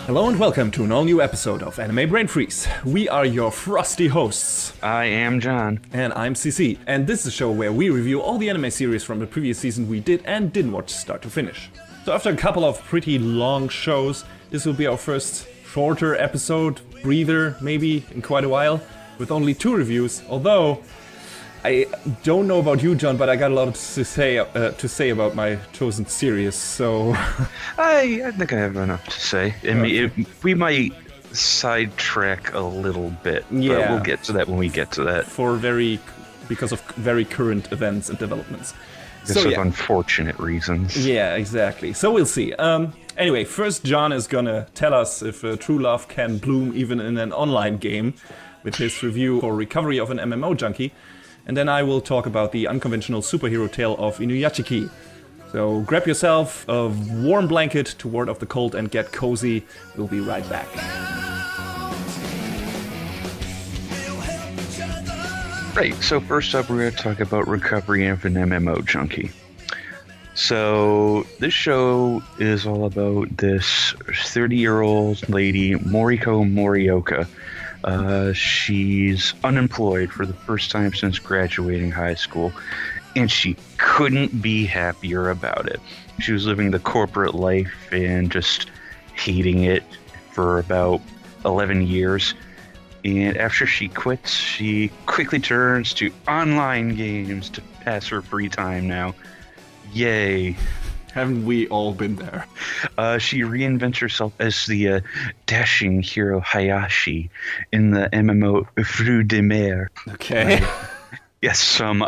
Hello and welcome to an all-new episode of Anime Brain Freeze. We are your frosty hosts. I am John. And I'm CC. And this is a show where we review all the anime series from the previous season we did and didn't watch start to finish. So after a couple of pretty long shows, this will be our first shorter episode, breather maybe, in quite a while, with only 2 reviews, although I don't know about you, John, but I got a lot to say about my chosen series, so... I think I have enough to say. I mean, we might sidetrack a little bit, but we'll get to that when we get to that. Because of very current events and developments. Because of unfortunate reasons. Yeah, exactly. So we'll see. Anyway, first John is gonna tell us if true love can bloom even in an online game with his review for Recovery of an MMO Junkie. And then I will talk about the unconventional superhero tale of Inuyashiki. So grab yourself a warm blanket to ward off the cold and get cozy. We'll be right back. Right, so first up we're going to talk about Recovery of an MMO Junkie. So this show is all about this 30-year-old lady, Moriko Morioka. She's unemployed for the first time since graduating high school, and she couldn't be happier about it. She was living the corporate life and just hating it for about 11 years. And after she quits, she quickly turns to online games to pass her free time now. Yay. Haven't we all been there? She reinvents herself as the dashing hero Hayashi in the MMO Fruit de Mer. Okay. Yes, some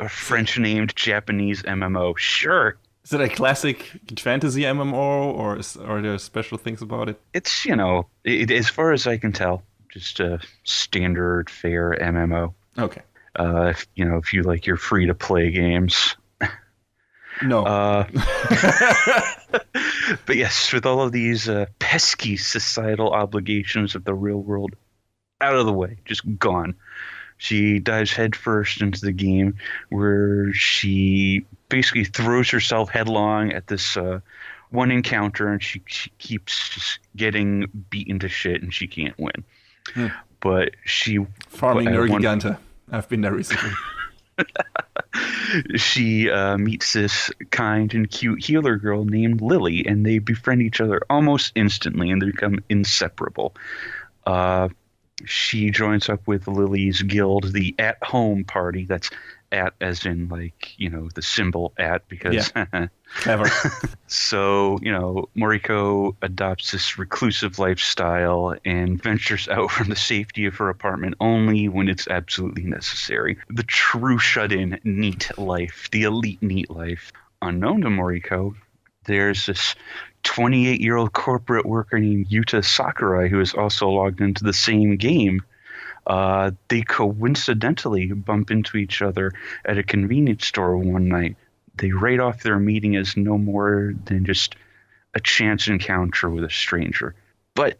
French-named Japanese MMO. Sure. Is it a classic fantasy MMO, or are there special things about it? It's, as far as I can tell, just a standard fare MMO. Okay. If you like your free-to-play games. No. But yes, with all of these pesky societal obligations of the real world out of the way, just gone, she dives headfirst into the game where she basically throws herself headlong at this one encounter, and she keeps just getting beaten to shit and she can't win. But she... Farming Nergigante. I've been there recently. She meets this kind and cute healer girl named Lily, and they befriend each other almost instantly, and they become inseparable. She joins up with Lily's guild, the At-Home Party. That's at as in, the symbol at, because... Yeah. Clever. So, Moriko adopts this reclusive lifestyle and ventures out from the safety of her apartment only when it's absolutely necessary. The true shut-in neat life, the elite neat life. Unknown to Moriko, there's this 28-year-old corporate worker named Yuta Sakurai who is also logged into the same game. They coincidentally bump into each other at a convenience store one night. They write off their meeting as no more than just a chance encounter with a stranger. But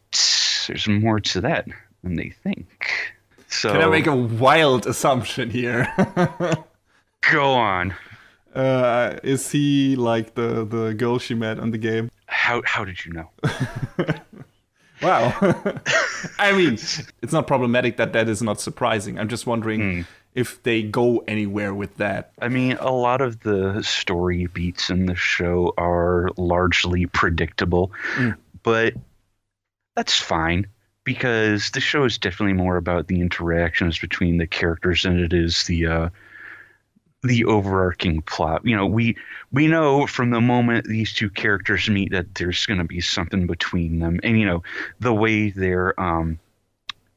there's more to that than they think. So, can I make a wild assumption here? Go on. Is he like the girl she met on the game? How did you know? Wow. I mean, it's not problematic that is not surprising. I'm just wondering if they go anywhere with that. I mean, a lot of the story beats in the show are largely predictable, but that's fine because the show is definitely more about the interactions between the characters than it is the overarching plot. We know from the moment these two characters meet that there's going to be something between them, and the way their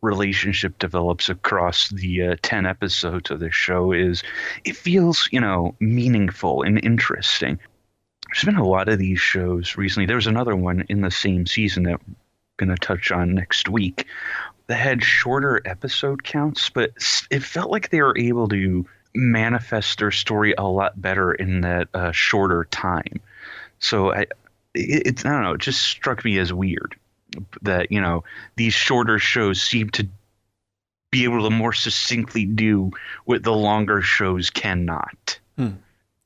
relationship develops across the 10 episodes of the show it feels meaningful and interesting. There's been a lot of these shows recently. There was another one in the same season that I'm going to touch on next week that had shorter episode counts, but it felt like they were able to manifest their story a lot better in that shorter time. So I don't know, it just struck me as weird that these shorter shows seem to be able to more succinctly do what the longer shows cannot.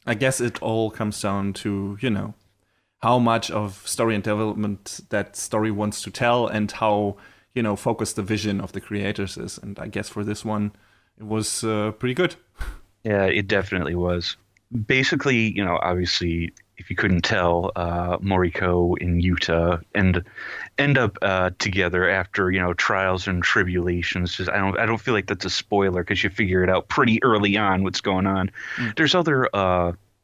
I guess it all comes down to how much of story and development that story wants to tell, and how, focused the vision of the creators is. And I guess for this one, it was pretty good. Yeah, it definitely was. Basically, obviously, if you couldn't tell, Moriko and Yuta end up together after trials and tribulations. Just, I don't feel like that's a spoiler because you figure it out pretty early on what's going on. There's other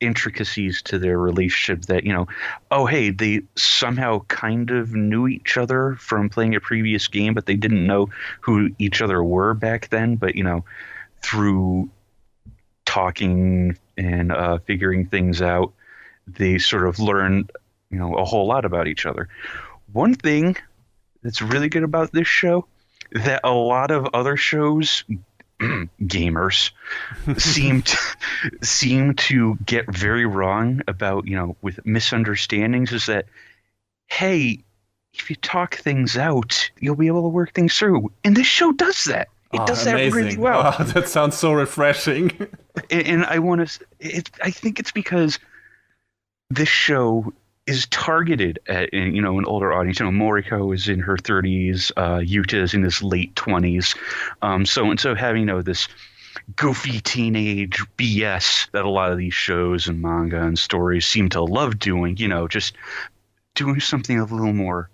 intricacies to their relationship that oh hey, they somehow kind of knew each other from playing a previous game, but they didn't know who each other were back then. But through talking and figuring things out, they sort of learned, a whole lot about each other. One thing that's really good about this show that a lot of other shows, gamers, seem to get very wrong about, with misunderstandings, is that, hey, if you talk things out, you'll be able to work things through. And this show does that. It does amazing. that really well. Oh, that sounds so refreshing. And I think it's because this show is targeted at, an older audience. Moriko is in her 30s, Yuta is in his late 20s. So having, this goofy teenage BS that a lot of these shows and manga and stories seem to love doing, just doing something a little more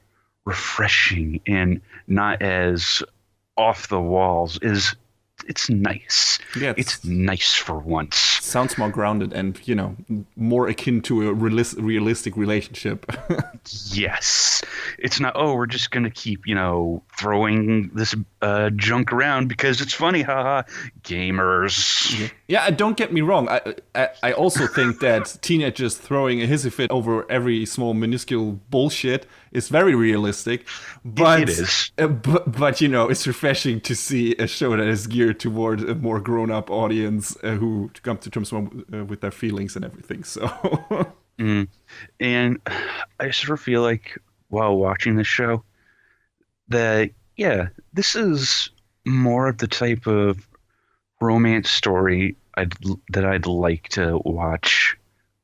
refreshing and not as off the walls it's nice. Yeah, it's nice for once. Sounds more grounded and, more akin to a realistic relationship. Yes. It's not, we're just going to keep, throwing this junk around because it's funny. Haha. Gamers. Yeah, don't get me wrong. I also think that teenagers throwing a hissy fit over every small minuscule bullshit is very realistic. But it is. But it's refreshing to see a show that is geared toward a more grown-up audience who come to terms with their feelings and everything. So. And I sort of feel like while watching this show that, this is more of the type of romance story that I'd like to watch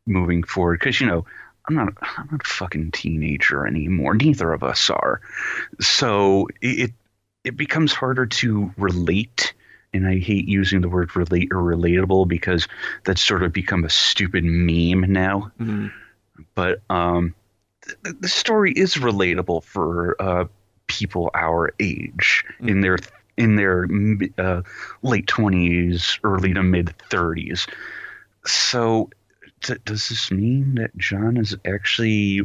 moving forward. Because, I'm not a fucking teenager anymore. Neither of us are. So it becomes harder to relate. And I hate using the word relate or relatable because that's sort of become a stupid meme now. Mm-hmm. But the story is relatable for people our age, mm-hmm. in their late 20s, early to mid 30s. So does this mean that John is actually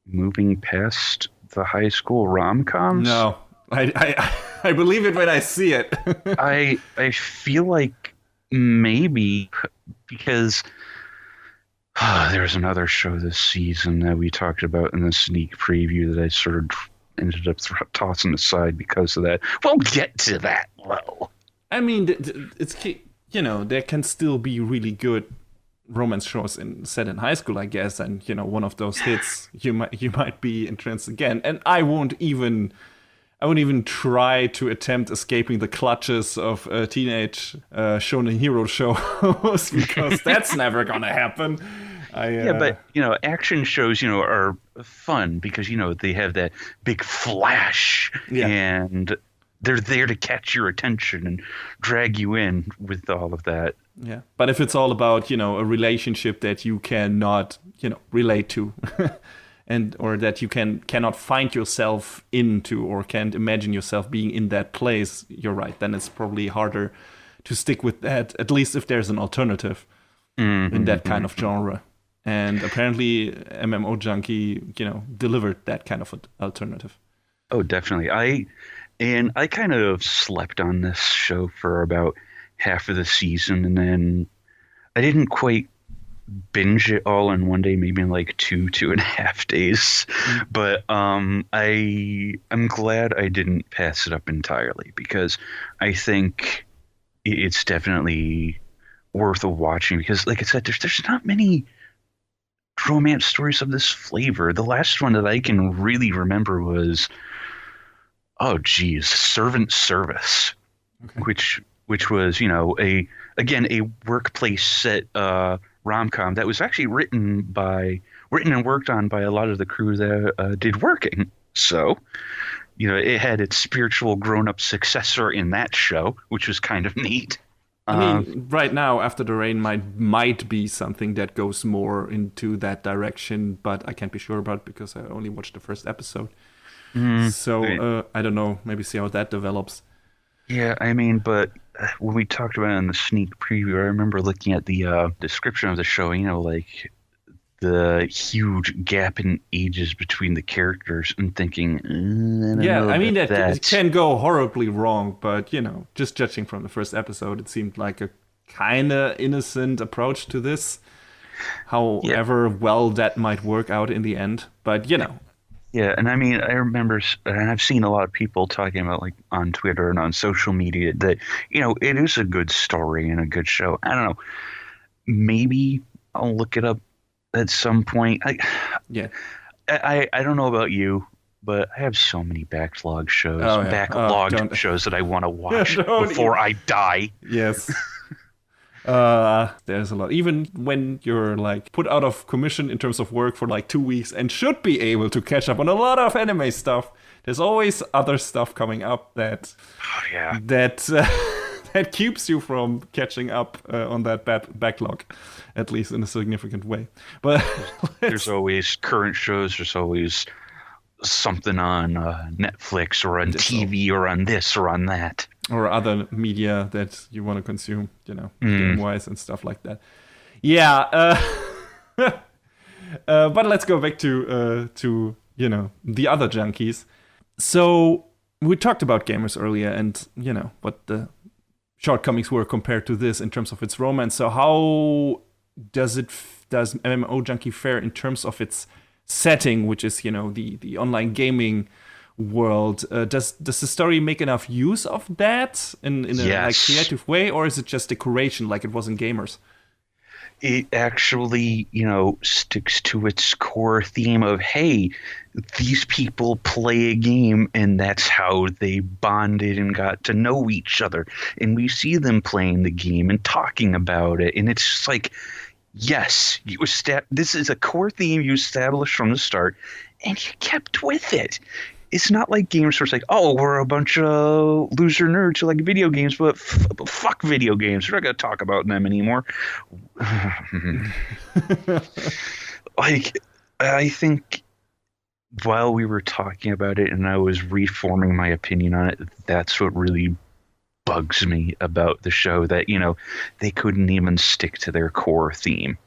moving past the high school rom-coms? No. I believe it when I see it. I feel like maybe, because there's another show this season that we talked about in the sneak preview that I sort of ended up tossing aside because of that. We'll get to that, though. I mean, it's there can still be really good romance shows set in high school, I guess, and one of those hits you might be entranced again. And I won't even try to attempt escaping the clutches of teenage shonen hero shows because that's never gonna happen. But action shows are fun because they have that big flash and they're there to catch your attention and drag you in with all of that. Yeah, but if it's all about a relationship that you cannot relate to. Or that you cannot find yourself into or can't imagine yourself being in that place, you're right. Then it's probably harder to stick with that, at least if there's an alternative in that kind of genre. And apparently MMO Junkie, delivered that kind of alternative. Oh, definitely. I kind of slept on this show for about half of the season, and then I didn't quite binge it all in one day, maybe in like 2.5 days. But I'm glad I didn't pass it up entirely because I think it's definitely worth watching because, like I said, there's not many romance stories of this flavor. The last one that I can really remember was Servant Service, which was a workplace set rom-com that was actually written by written and worked on by a lot of the crew that did Working. So, it had its spiritual grown-up successor in that show, which was kind of neat. I mean, right now, After the Rain might be something that goes more into that direction, but I can't be sure about it because I only watched the first episode. So I don't know. Maybe see how that develops. Yeah, I mean, but when we talked about it in the sneak preview, I remember looking at the description of the show, like the huge gap in ages between the characters and thinking, I mean, it can go horribly wrong, but, just judging from the first episode, it seemed like a kind of innocent approach to this. However well that might work out in the end, but, Yeah, and I mean, I remember, and I've seen a lot of people talking about, like, on Twitter and on social media that, it is a good story and a good show. I don't know. Maybe I'll look it up at some point. I don't know about you, but I have so many backlog shows, shows that I want to watch before I die. Yes. There's a lot. Even when you're like put out of commission in terms of work for like 2 weeks and should be able to catch up on a lot of anime stuff, there's always other stuff coming up that that keeps you from catching up on that backlog, at least in a significant way. But there's always current shows. There's always something on Netflix or on TV or on this or on that. Or other media that you want to consume, game-wise and stuff like that. Yeah, but let's go back to the other junkies. So we talked about gamers earlier, and what the shortcomings were compared to this in terms of its romance. So how does MMO Junkie fare in terms of its setting, which is the online gaming world? Does the story make enough use of that in a creative way, or is it just decoration like it was in Gamers? It actually, sticks to its core theme of, hey, these people play a game and that's how they bonded and got to know each other. And we see them playing the game and talking about it. And it's just like, yes, this is a core theme you established from the start and you kept with it. It's not like games where it's like, oh, we're a bunch of loser nerds who like video games, but fuck video games. We're not going to talk about them anymore. Like, I think while we were talking about it and I was reforming my opinion on it, that's what really bugs me about the show, that, they couldn't even stick to their core theme.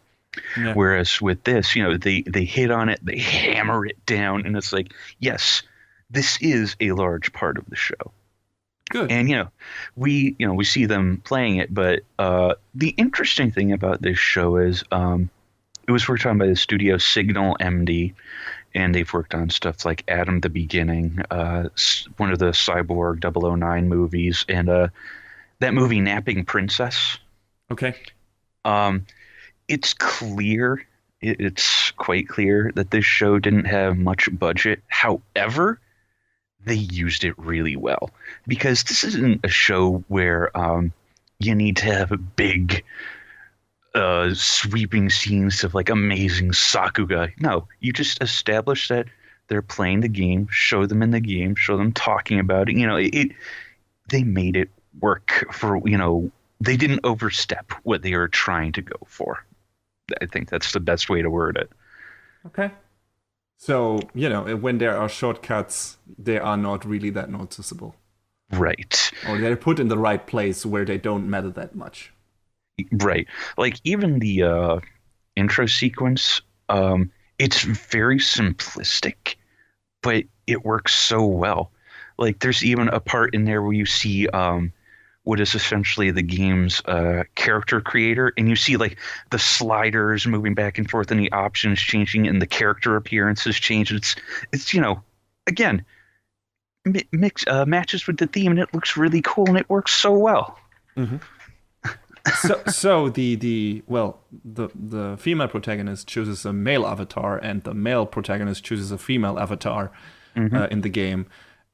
Yeah. Whereas with this, they hit on it, they hammer it down, and it's like, yes, this is a large part of the show. Good. And we see them playing it, but the interesting thing about this show is it was worked on by the studio Signal MD, and they've worked on stuff like Adam the Beginning, one of the Cyborg 009 movies, and that movie Napping Princess. Okay. It's clear, it's quite clear that this show didn't have much budget. However, they used it really well, because this isn't a show where you need to have a big sweeping scenes of like amazing sakuga. No, you just establish that they're playing the game, show them in the game, show them talking about it. They made it work for, they didn't overstep what they were trying to go for. I think that's the best way to word it. Okay. So, when there are shortcuts, they are not really that noticeable. Right. Or they're put in the right place where they don't matter that much. Right. Like, even the intro sequence, it's very simplistic, but it works so well. Like, there's even a part in there where you see what is essentially the game's character creator, and you see like the sliders moving back and forth and the options changing and the character appearances change. It's again, matches with the theme, and it looks really cool and it works so well. Mm-hmm. So the female protagonist chooses a male avatar and the male protagonist chooses a female avatar in the game.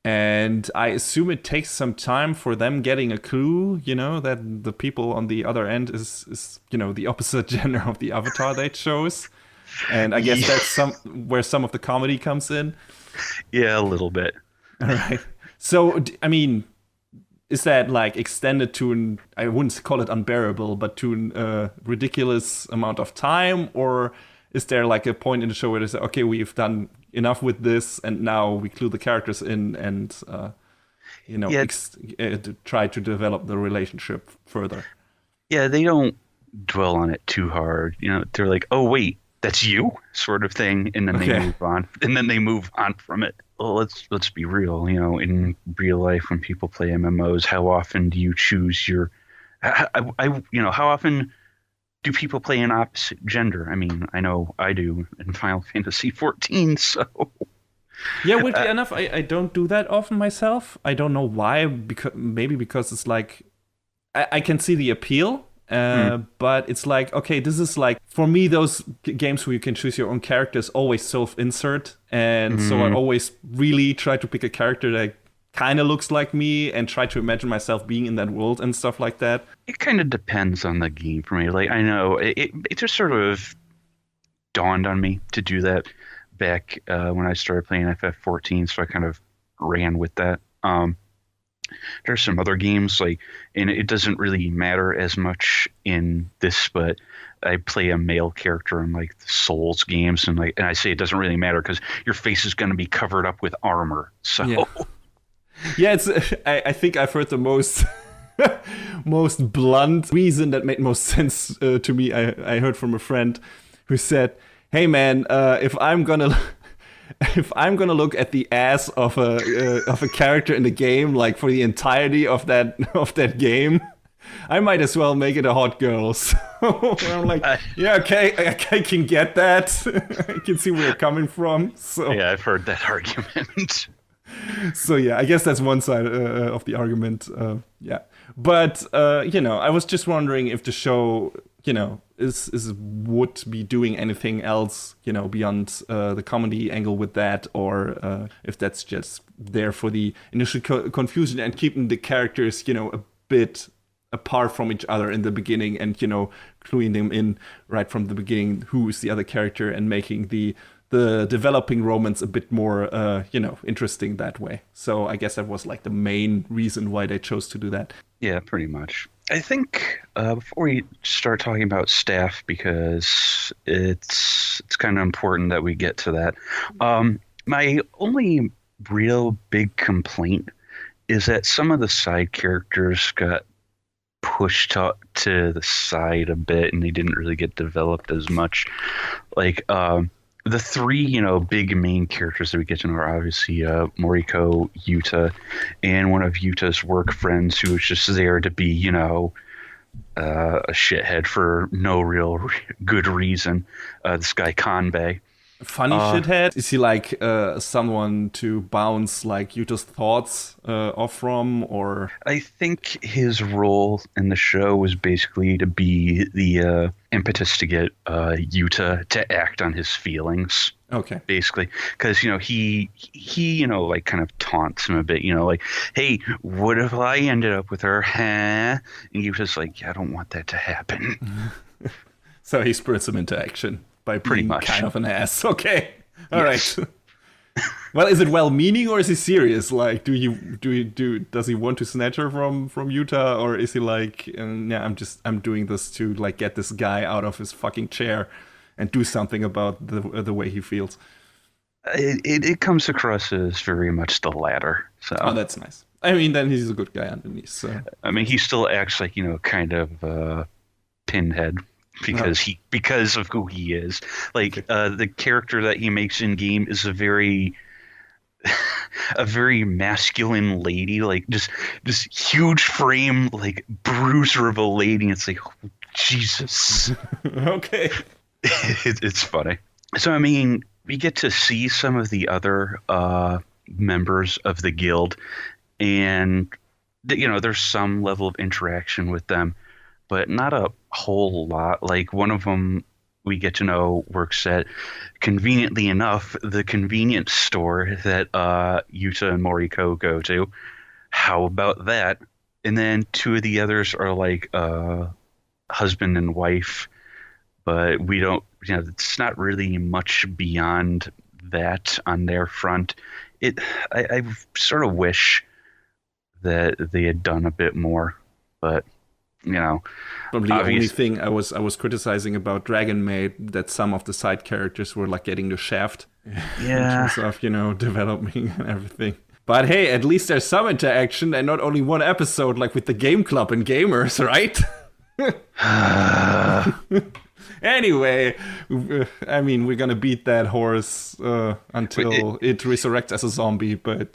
And I assume it takes some time for them getting a clue, that the people on the other end is the opposite gender of the avatar they chose. And I guess that's where some of the comedy comes in. Yeah, a little bit. All right. So, I mean, is that like extended to an, I wouldn't call it unbearable, but to a ridiculous amount of time? Or is there like a point in the show where they say, okay, we've done enough with this and now we clue the characters in and, Yeah. to try to develop the relationship further? Yeah, they don't dwell on it too hard. They're like, "Oh, wait, that's you," sort of thing, and then they Okay. move on. And then they move on from it. Well, let's be real. In real life, when people play MMOs, how often do you choose your? How often do people play an opposite gender? I mean, I know I do in Final Fantasy 14. So Yeah, weirdly enough, I don't do that often myself. I don't know why. Maybe because it's like I can see the appeal, but it's like, okay, this is like, for me, those games where you can choose your own characters always self-insert. And so I always really try to pick a character that kind of looks like me and try to imagine myself being in that world and stuff like that. it kind of depends on the game for me. Like I know it just sort of dawned on me to do that back when I started playing FF14, so I kind of ran with that. There's some other games and it doesn't really matter as much in this, but I play a male character in like the Souls games, and I say it doesn't really matter because your face is going to be covered up with armor. So Yeah. Yeah, it's. I think I've heard the most most blunt reason that made most sense to me. I heard from a friend who said, "Hey man, if I'm gonna look at the ass of a character in the game, like for the entirety of that game, I might as well make it a hot girl." So I'm like, yeah, okay, I can get that. I can see where you're coming from. So yeah, I've heard that argument. so yeah, I guess that's one side of the argument. Yeah, but I was just wondering if the show, is would be doing anything else, beyond the comedy angle with that, or if that's just there for the initial confusion and keeping the characters, a bit apart from each other in the beginning, and cluing them in right from the beginning who is the other character, and making the developing romance a bit more, interesting that way. So I guess that was like the main reason why they chose to do that. Yeah, pretty much. I think before we start talking about staff, because it's kind of important that we get to that. My only real big complaint is that some of the side characters got pushed to the side a bit, and they didn't really get developed as much. Like the three, big main characters that we get to know are obviously Moriko, Yuta, and one of Yuta's work friends who was just there to be, a shithead for no real good reason. This guy Kanbei. Funny shithead? Is he like someone to bounce like Yuta's thoughts off from, or? I think his role in the show was basically to be the impetus to get Yuta to act on his feelings. Okay. Basically, because he like kind of taunts him a bit. Like, hey, what if I ended up with her? Huh? And Yuta's like, yeah, I don't want that to happen. So he spurts him into action by being Pretty much. kind of an ass. Okay. All Yes. right. Well, is it well-meaning or is he serious? Like, does he want to snatch her from Yuta, or is he like, yeah, I'm doing this to like get this guy out of his fucking chair and do something about the way he feels? It comes across as very much the latter. So, Oh, that's nice. I mean, then he's a good guy underneath. So I mean, he still acts like kind of Pinhead because of who he is. Like the character that he makes in game is a very masculine lady, like just this huge frame, like bruiser of a lady. It's like, oh, Jesus. okay. It's funny. So I mean, we get to see some of the other members of the guild, and there's some level of interaction with them, but not a whole lot. Like one of them we get to know works at, conveniently enough, the convenience store that Yuta and Moriko go to. How about that? And then two of the others are like husband and wife but we don't, it's not really much beyond that on their front. I sort of wish that they had done a bit more, but Probably the only thing I was criticizing about Dragon Maid that some of the side characters were like getting the shaft in terms of developing and everything. But hey, at least there's some interaction and not only one episode like with the game club and gamers, right? Anyway, I mean, we're gonna beat that horse until it resurrects as a zombie, but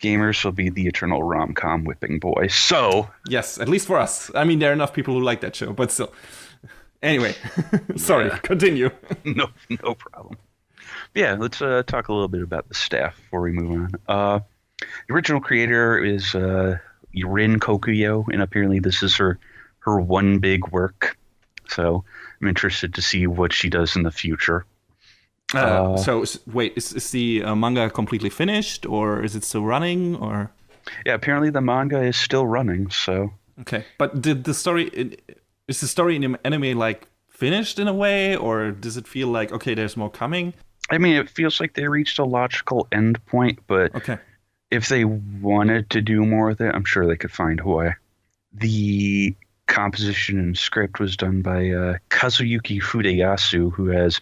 Gamers will be the eternal rom-com whipping boy. So yes, at least for us. I mean, there are enough people who like that show, but still. Anyway, sorry, continue. No problem. Yeah, let's talk a little bit about the staff before we move on. The original creator is Rin Kokuyo, and apparently this is her one big work. So I'm interested to see what she does in the future. So wait, is the manga completely finished, or is it still running, or? Yeah, apparently the manga is still running. So okay, but is the story in the anime like finished in a way, or does it feel like okay, there's more coming? I mean, it feels like they reached a logical end point, but okay, if they wanted to do more with it, I'm sure they could find a way. The composition and script was done by Kazuyuki Fudeyasu, who has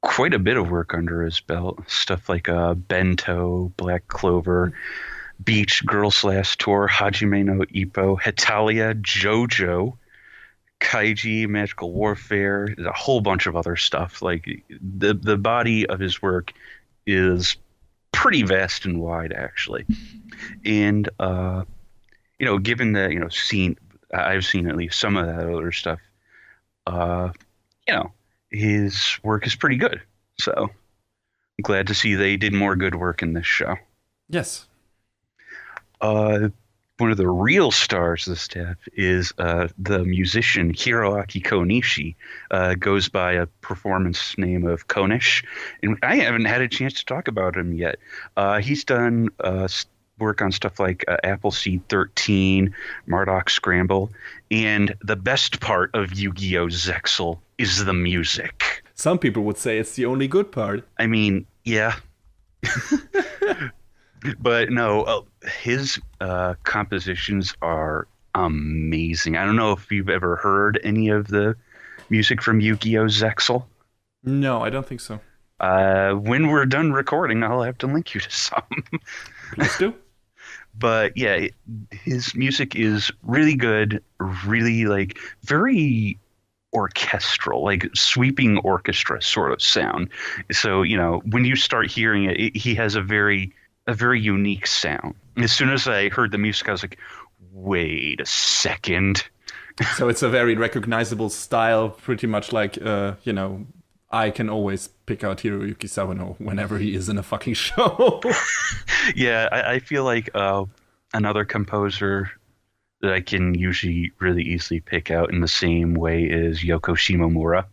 quite a bit of work under his belt. Stuff like Bento, Black Clover, Beach, Girls Last Tour, Hajime no Ippo, Hetalia, JoJo, Kaiji, Magical Warfare, a whole bunch of other stuff. Like the body of his work is pretty vast and wide, actually. And given that I've seen at least some of that other stuff. His work is pretty good. So I'm glad to see they did more good work in this show. Yes. One of the real stars of the staff is the musician Hiroaki Konishi. Goes by a performance name of Konish. And I haven't had a chance to talk about him yet. He's done work on stuff like Appleseed 13, Marduk Scramble, and the best part of Yu-Gi-Oh! Zexal is the music. Some people would say it's the only good part. I mean, yeah. But no, his compositions are amazing. I don't know if you've ever heard any of the music from Yu-Gi-Oh! Zexal. No, I don't think so. When we're done recording, I'll have to link you to some. Please do. But yeah, his music is really good, really very orchestral, like sweeping orchestra sort of sound. So, when you start hearing it, he has a very unique sound. As soon as I heard the music, I was like, wait a second. So it's a very recognizable style, pretty much like, I can always pick out Hiroyuki Sawano whenever he is in a fucking show. Yeah, I feel like another composer that I can usually really easily pick out in the same way is Yoko Shimomura,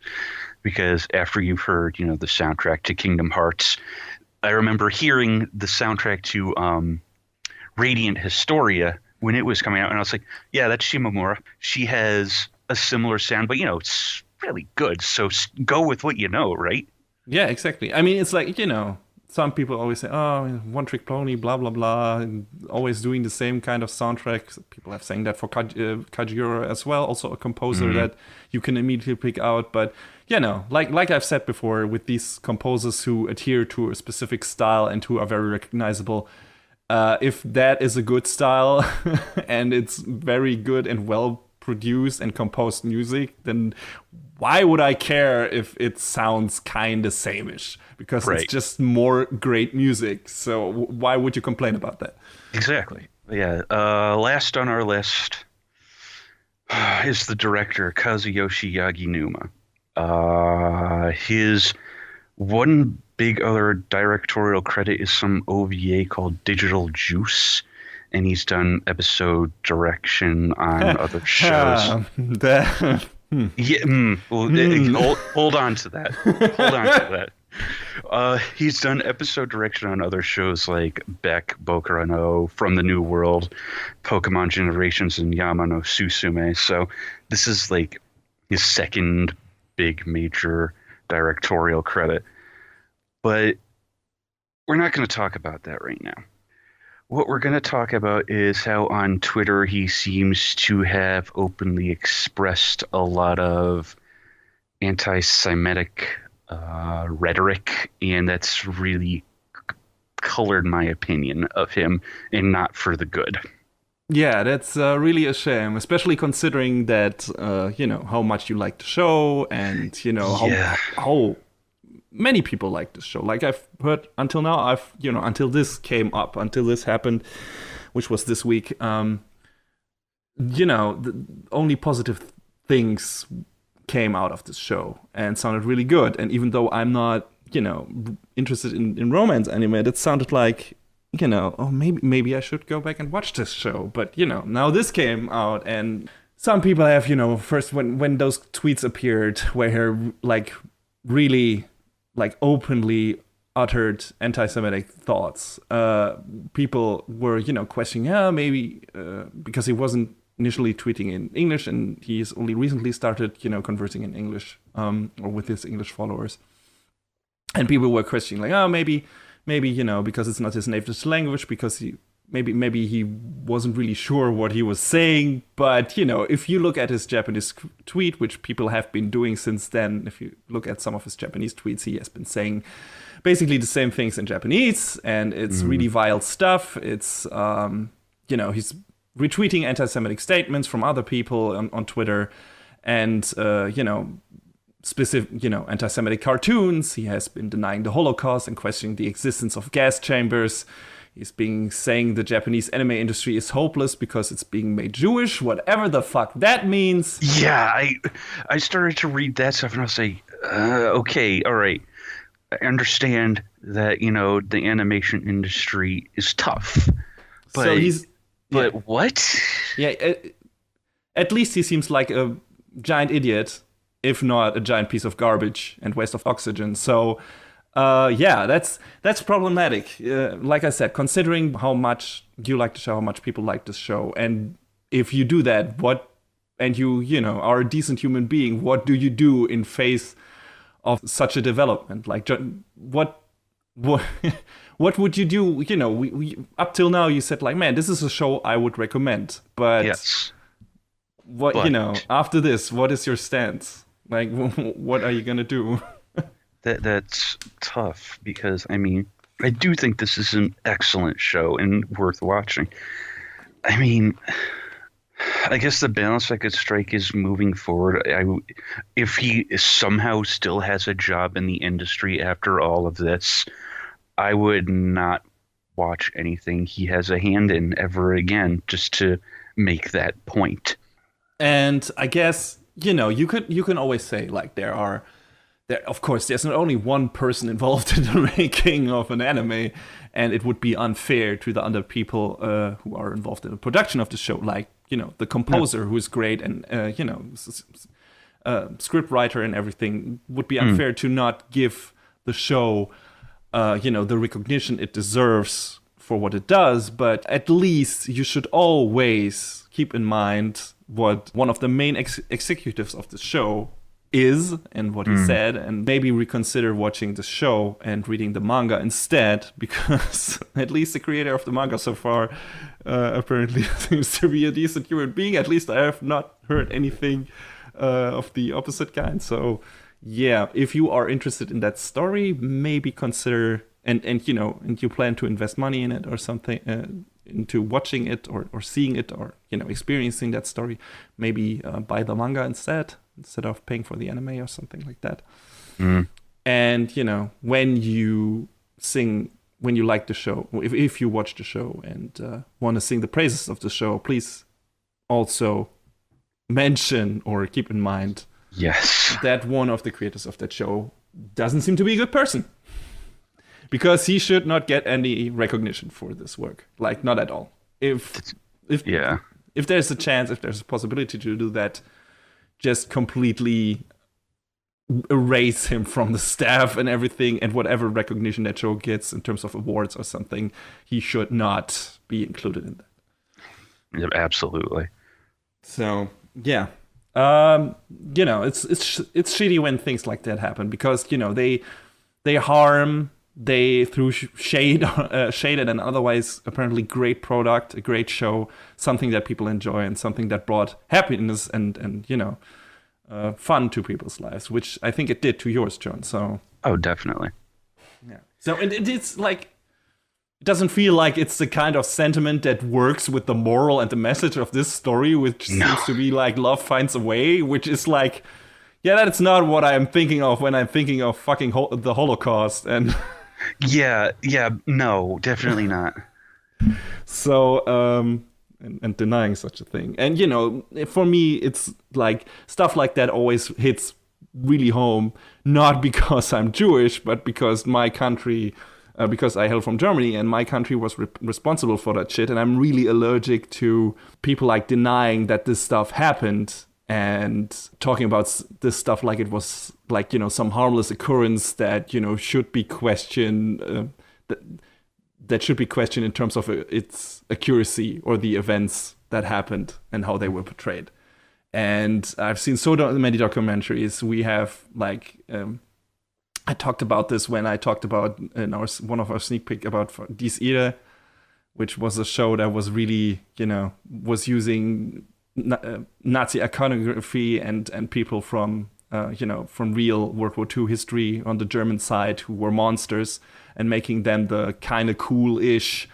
because after you've heard, the soundtrack to Kingdom Hearts, I remember hearing the soundtrack to Radiant Historia when it was coming out, and I was like, yeah, that's Shimomura. She has a similar sound, but it's really good, so go with what you know, right? Yeah, exactly. I mean, it's like, some people always say, oh, one trick pony, blah, blah, blah, and always doing the same kind of soundtrack. People have saying that for Kajiura as well, also a composer that you can immediately pick out. But, like I've said before, with these composers who adhere to a specific style and who are very recognizable, if that is a good style and it's very good and well produced and composed music, then why would I care if it sounds kind of sameish? Because it's just more great music. So why would you complain about that? Exactly. Yeah. Last on our list is the director Kazuyoshi Yaginuma. His one big other directorial credit is some OVA called Digital Juice. And he's done episode direction on other shows. Yeah, hold on to that. Hold on to that. He's done episode direction on other shows like Beck, Bokura no, From the New World, Pokemon Generations, and Yama no Susume. So this is like his second big major directorial credit. But we're not going to talk about that right now. What we're going to talk about is how on Twitter he seems to have openly expressed a lot of anti-Semitic rhetoric, and that's really colored my opinion of him, and not for the good. Yeah, that's really a shame, especially considering that, how much you like the show and, Yeah. how many people like this show. Like I've heard until now, until this came up, until this happened, which was this week, the only positive things came out of this show and sounded really good. And even though I'm not, interested in romance anime, it sounded like, oh, maybe I should go back and watch this show. But, now this came out and some people have, first when those tweets appeared where like really like openly uttered anti-Semitic thoughts, people were, questioning, maybe because he wasn't initially tweeting in English and he's only recently started, conversing in English or with his English followers. And people were questioning like, maybe, because it's not his native language, because he maybe he wasn't really sure what he was saying. But, if you look at his Japanese tweet, which people have been doing since then, if you look at some of his Japanese tweets, he has been saying basically the same things in Japanese, and it's really vile stuff. It's, he's retweeting anti-Semitic statements from other people on Twitter, and, specific, anti-Semitic cartoons. He has been denying the Holocaust and questioning the existence of gas chambers. He's been saying the Japanese anime industry is hopeless because it's being made Jewish, whatever the fuck that means. Yeah, I started to read that stuff and I was like, okay, all right. I understand that, the animation industry is tough. But, what? Yeah, at least he seems like a giant idiot, if not a giant piece of garbage and waste of oxygen. So, that's problematic. Like I said, considering how much you like the show, how much people like the show, and if you do that, and you are a decent human being, what do you do in face of such a development? Like, what would you do? We up till now you said like, man, this is a show I would recommend, but yes. After this, what is your stance? Like, what are you gonna do? That's tough because, I do think this is an excellent show and worth watching. I guess the balance I could strike is moving forward. If he somehow still has a job in the industry after all of this, I would not watch anything he has a hand in ever again, just to make that point. And I guess, you can always say like of course, there's not only one person involved in the making of an anime, and it would be unfair to the other people who are involved in the production of the show, like, the composer who is great and, script writer and everything. Would be unfair to not give the show, the recognition it deserves for what it does. But at least you should always keep in mind what one of the main executives of the show is and what he said, and maybe reconsider watching the show and reading the manga instead, because at least the creator of the manga so far apparently seems to be a decent human being. At least I have not heard anything of the opposite kind. So yeah, if you are interested in that story, maybe consider and you plan to invest money in it or something, into watching it or seeing it or experiencing that story, maybe buy the manga instead of paying for the anime or something like that. And when you like the show, if you watch the show and want to sing the praises of the show, please also mention or keep in mind that one of the creators of that show doesn't seem to be a good person, because he should not get any recognition for this work. Like, not at all. If there's a chance, if there's a possibility to do that, just completely erase him from the staff and everything, and whatever recognition that show gets in terms of awards or something, he should not be included in that. Yeah, absolutely. So, yeah. You know, it's shitty when things like that happen because, you know, they harm, they through shade at an otherwise apparently great product, a great show, something that people enjoy and something that brought happiness and you know, fun to people's lives, which I think it did to yours, John. So Oh, definitely. yeah. So it's like, it doesn't feel like it's the kind of sentiment that works with the moral and the message of this story, which seems to be like love finds a way, which is like, yeah, that's not what I'm thinking of when I'm thinking of fucking the Holocaust. And Yeah, no, definitely not. so, and denying such a thing. And, you know, for me, it's like stuff like that always hits really home, not because I'm Jewish, but because my country, because I hail from Germany and my country was responsible for that shit. And I'm really allergic to people like denying that this stuff happened and talking about this stuff like it was like, you know, some harmless occurrence that, you know, should be questioned, that should be questioned in terms of its accuracy or the events that happened and how they were portrayed. And I've seen so many documentaries. We have like, I talked about this when I talked about in one of our sneak peek about Dies Irae, which was a show that was really, you know, was using Nazi iconography and people from, you know, from real World War II history on the German side who were monsters and making them the kind of cool-ish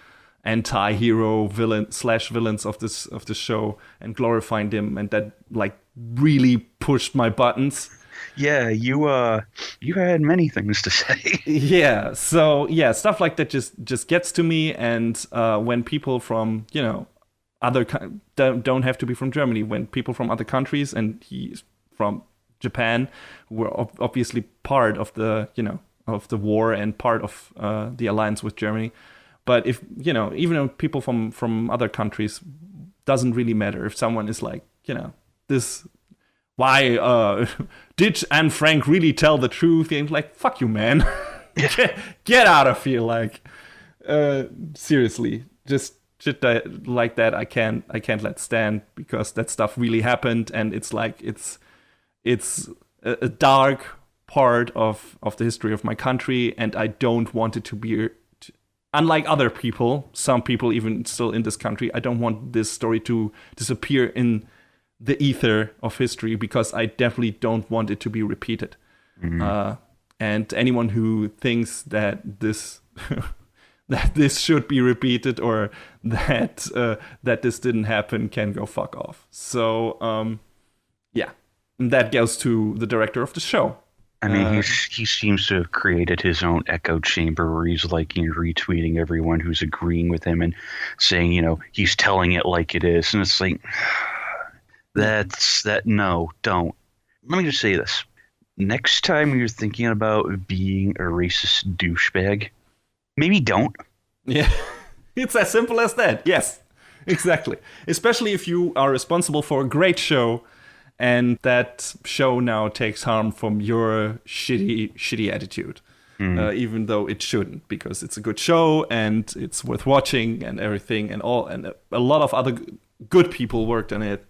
anti-hero villains of this show and glorifying them, and that like really pushed my buttons. Yeah, you had many things to say. Yeah, so yeah, stuff like that just gets to me. And when people from, you know, don't have to be from Germany, when people from other countries, and he's from Japan, who were obviously part of the, you know, of the war and part of the alliance with Germany. But if, you know, even if people from other countries, doesn't really matter. If someone is like, you know, this, why did Anne Frank really tell the truth? And like, fuck you, man. Get out of here. Like, seriously, just shit like that I can't let stand, because that stuff really happened, and it's like it's a dark part of the history of my country, and I don't want it to be, unlike other people, some people even still in this country, I don't want this story to disappear in the ether of history, because I definitely don't want it to be repeated. Mm-hmm. And anyone who thinks that this that this should be repeated, or that this didn't happen, can go fuck off. So yeah, and that goes to the director of the show. I mean, he seems to have created his own echo chamber where he's like, you know, retweeting everyone who's agreeing with him and saying, you know, he's telling it like it is. And it's like, no, don't. Let me just say this. Next time you're thinking about being a racist douchebag, maybe don't. Yeah, it's as simple as that. Yes, exactly. Especially if you are responsible for a great show, and that show now takes harm from your shitty attitude, even though it shouldn't, because it's a good show and it's worth watching and everything, and a lot of other good people worked on it,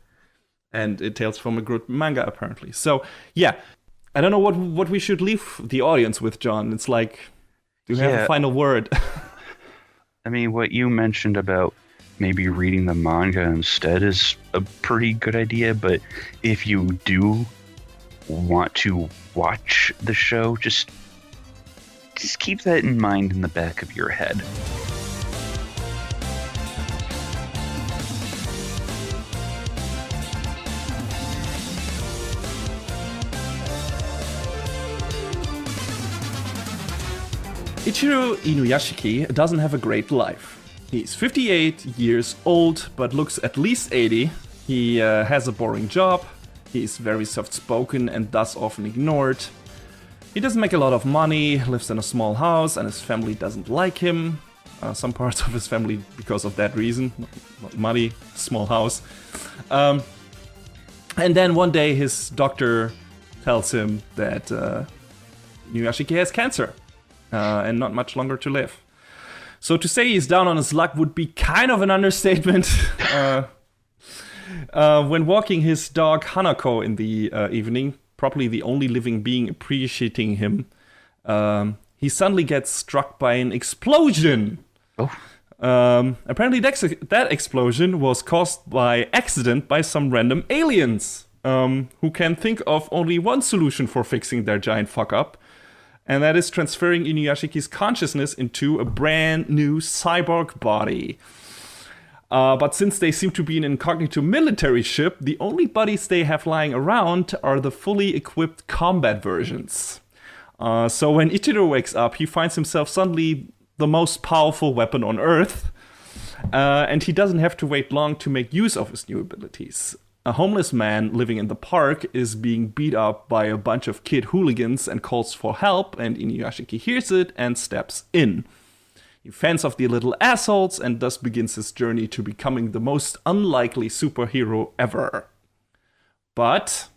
and it tales from a good manga apparently. So yeah, I don't know what we should leave the audience with, John. It's like, do you have a final word? I mean, what you mentioned about maybe reading the manga instead is a pretty good idea, but if you do want to watch the show, just keep that in mind in the back of your head. Ichiro Inuyashiki doesn't have a great life. He's 58 years old, but looks at least 80. He has a boring job. He's very soft-spoken and thus often ignored. He doesn't make a lot of money, lives in a small house, and his family doesn't like him. Some parts of his family because of that reason. Not money, small house. And then one day his doctor tells him that Inuyashiki has cancer and not much longer to live. So to say he's down on his luck would be kind of an understatement. When walking his dog Hanako in the evening, probably the only living being appreciating him, he suddenly gets struck by an explosion. Oh. Apparently that explosion was caused by accident by some random aliens who can think of only one solution for fixing their giant fuck up, and that is transferring Inuyashiki's consciousness into a brand new cyborg body. But since they seem to be an incognito military ship, the only bodies they have lying around are the fully equipped combat versions. So when Ichiro wakes up, he finds himself suddenly the most powerful weapon on Earth, and he doesn't have to wait long to make use of his new abilities. A homeless man living in the park is being beat up by a bunch of kid hooligans and calls for help, and Inuyashiki hears it and steps in. He fends off the little assholes and thus begins his journey to becoming the most unlikely superhero ever. But,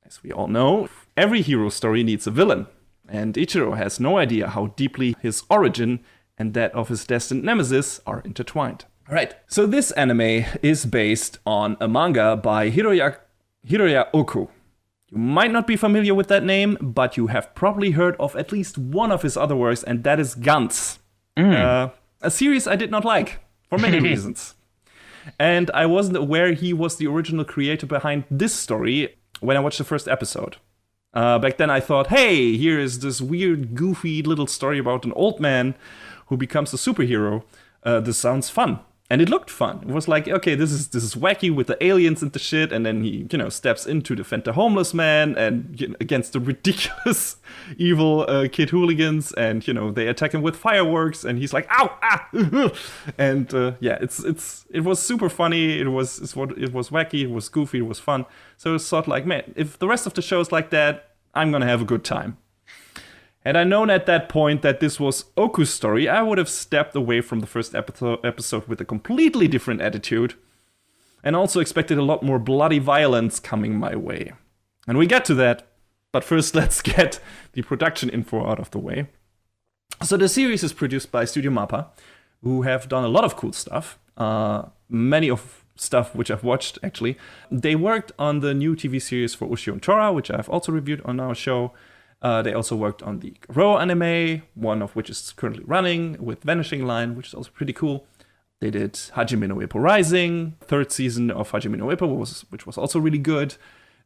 as we all know, every hero story needs a villain, and Ichiro has no idea how deeply his origin and that of his destined nemesis are intertwined. Alright, so this anime is based on a manga by Hiroya Oku. You might not be familiar with that name, but you have probably heard of at least one of his other works, and that is Gantz. A series I did not like, for many reasons. And I wasn't aware he was the original creator behind this story when I watched the first episode. Back then I thought, hey, here is this weird, goofy little story about an old man who becomes a superhero. This sounds fun. And it looked fun. It was like, okay, this is wacky with the aliens and the shit, and then he, steps in to defend the homeless man and against the ridiculous evil kid hooligans, and they attack him with fireworks, and he's like, ow, ah, and it was super funny. It was wacky. It was goofy. It was fun. So it's sort of like, man, if the rest of the show is like that, I'm gonna have a good time. Had I known at that point that this was Oku's story, I would have stepped away from the first episode with a completely different attitude, and also expected a lot more bloody violence coming my way. And we get to that, but first let's get the production info out of the way. So the series is produced by Studio Mappa, who have done a lot of cool stuff, many of stuff which I've watched, actually. They worked on the new TV series for Ushio and Tora, which I've also reviewed on our show. They also worked on the Ro anime, one of which is currently running, with Vanishing Line, which is also pretty cool. They did Hajime no Ippo Rising, third season of Hajime no Ippo, which was also really good.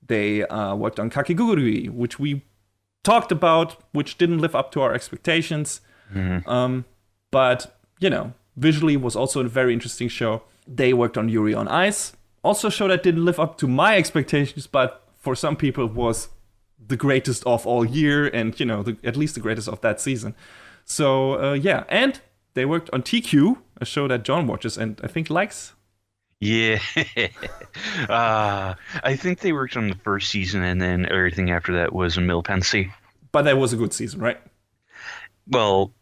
They worked on Kakegurui, which we talked about, which didn't live up to our expectations. But, visually was also a very interesting show. They worked on Yuri on Ice, also a show that didn't live up to my expectations, but for some people was the greatest of all year, and at least the greatest of that season. So and they worked on TQ, a show that John watches and I think likes. Yeah. I think they worked on the first season, and then everything after that was a Milpensi. But that was a good season, right? Well,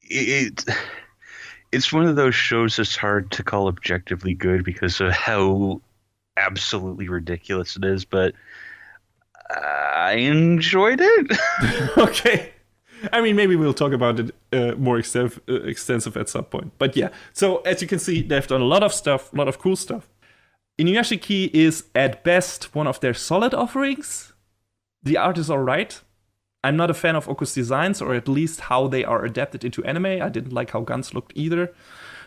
it's one of those shows that's hard to call objectively good because of how absolutely ridiculous it is, but I enjoyed it. Okay. I mean, maybe we'll talk about it more extensive at some point. But yeah, so as you can see, they've done a lot of stuff, a lot of cool stuff. Inuyashiki is, at best, one of their solid offerings. The art is alright. I'm not a fan of Oku's designs, or at least how they are adapted into anime. I didn't like how Guns looked either.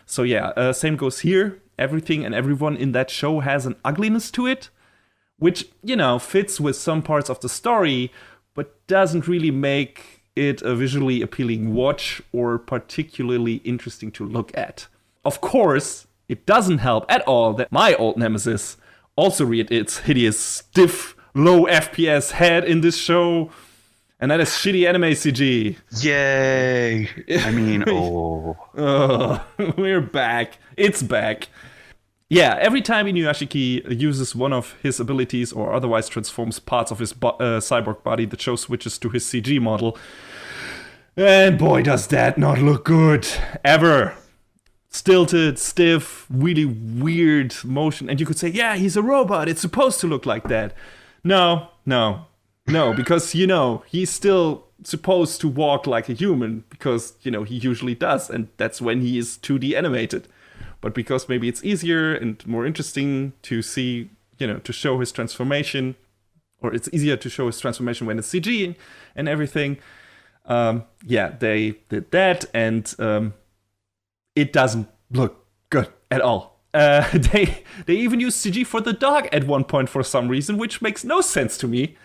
So yeah, same goes here. Everything and everyone in that show has an ugliness to it, which, fits with some parts of the story, but doesn't really make it a visually appealing watch or particularly interesting to look at. Of course, it doesn't help at all that my old nemesis also reared its hideous, stiff, low FPS head in this show, and that is shitty anime CG. Yay! I mean, we're back. It's back. Yeah, every time Inuyashiki uses one of his abilities or otherwise transforms parts of his cyborg body, the show switches to his CG model. And boy, does that not look good. Ever. Stilted, stiff, really weird motion. And you could say, yeah, he's a robot. It's supposed to look like that. No, because, he's still supposed to walk like a human because, he usually does. And that's when he is 2D animated. but because maybe it's easier and more interesting to see, to show his transformation, or it's easier to show his transformation when it's CG and everything. They did that, and it doesn't look good at all. They even used CG for the dog at one point for some reason, which makes no sense to me.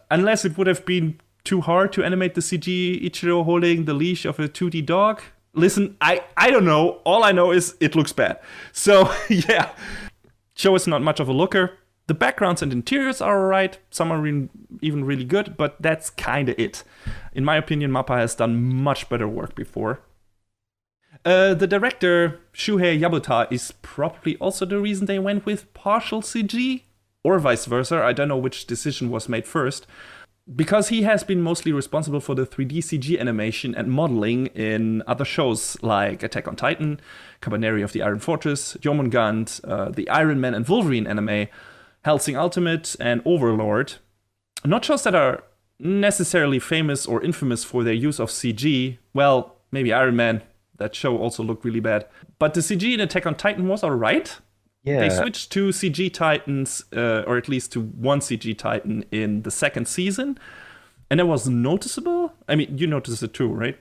Unless it would have been too hard to animate the CG Ichiro holding the leash of a 2D dog. Listen, I don't know. All I know is it looks bad. So, yeah. Show is not much of a looker. The backgrounds and interiors are alright. Some are even really good, but that's kinda it. In my opinion, MAPPA has done much better work before. The director, Shuhei Yabuta, is probably also the reason they went with partial CG, or vice versa. I don't know which decision was made first, because he has been mostly responsible for the 3D CG animation and modeling in other shows like Attack on Titan, Cabaneri of the Iron Fortress, Jormungand, the Iron Man and Wolverine anime, Hellsing Ultimate, and Overlord. Not shows that are necessarily famous or infamous for their use of CG. Well, maybe Iron Man. That show also looked really bad. But the CG in Attack on Titan was alright. Yeah. They switched to CG Titans, or at least to one CG Titan in the second season. And it was noticeable. I mean, you noticed it too, right?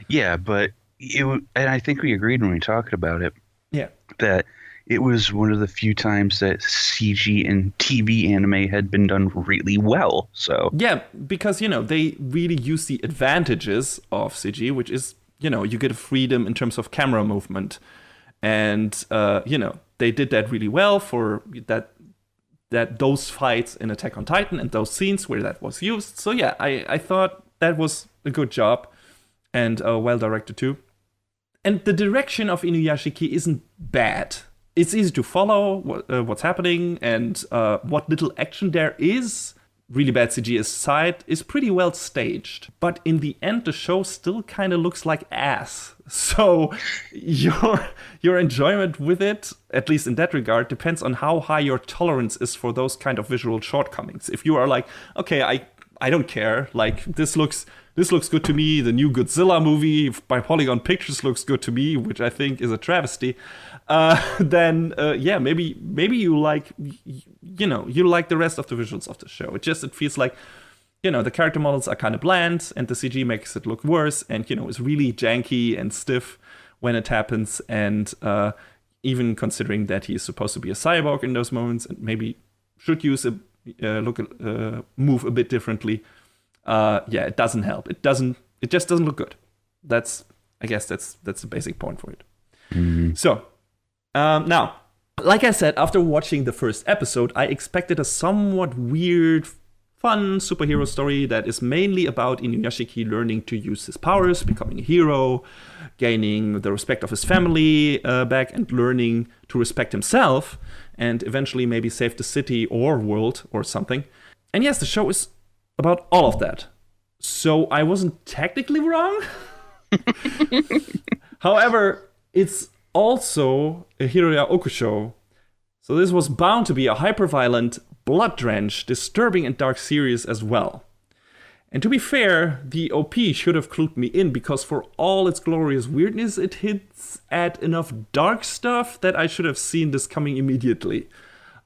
Yeah, but and I think we agreed when we talked about it. Yeah. That it was one of the few times that CG and TV anime had been done really well. So yeah, because, they really use the advantages of CG, which is, you get a freedom in terms of camera movement. And, they did that really well for those fights in Attack on Titan and those scenes where that was used. So yeah, I thought that was a good job and well directed too. And the direction of Inuyashiki isn't bad. It's easy to follow what's happening, and what little action there is, really bad CG aside, is pretty well staged. But in the end, the show still kind of looks like ass. So your enjoyment with it, at least in that regard, depends on how high your tolerance is for those kind of visual shortcomings. If you are like, okay, I don't care, like this looks good to me, the new Godzilla movie by Polygon Pictures looks good to me, which I think is a travesty, then maybe you like, you like the rest of the visuals of the show. It feels like, the character models are kind of bland, and the CG makes it look worse, and, it's really janky and stiff when it happens, and even considering that he is supposed to be a cyborg in those moments, and maybe should use move a bit differently, it doesn't help. It just doesn't look good. I guess that's the basic point for it. Mm-hmm. So, now, like I said, after watching the first episode, I expected a somewhat weird, fun superhero story that is mainly about Inuyashiki learning to use his powers, becoming a hero, gaining the respect of his family back, and learning to respect himself, and eventually maybe save the city or world or something. And yes, the show is about all of that. So I wasn't technically wrong. However, it's also a Hiroya Oku show. So this was bound to be a hyper-violent, blood-drenched, disturbing and dark series as well. And to be fair, the OP should have clued me in, because for all its glorious weirdness, it hints at enough dark stuff that I should have seen this coming immediately.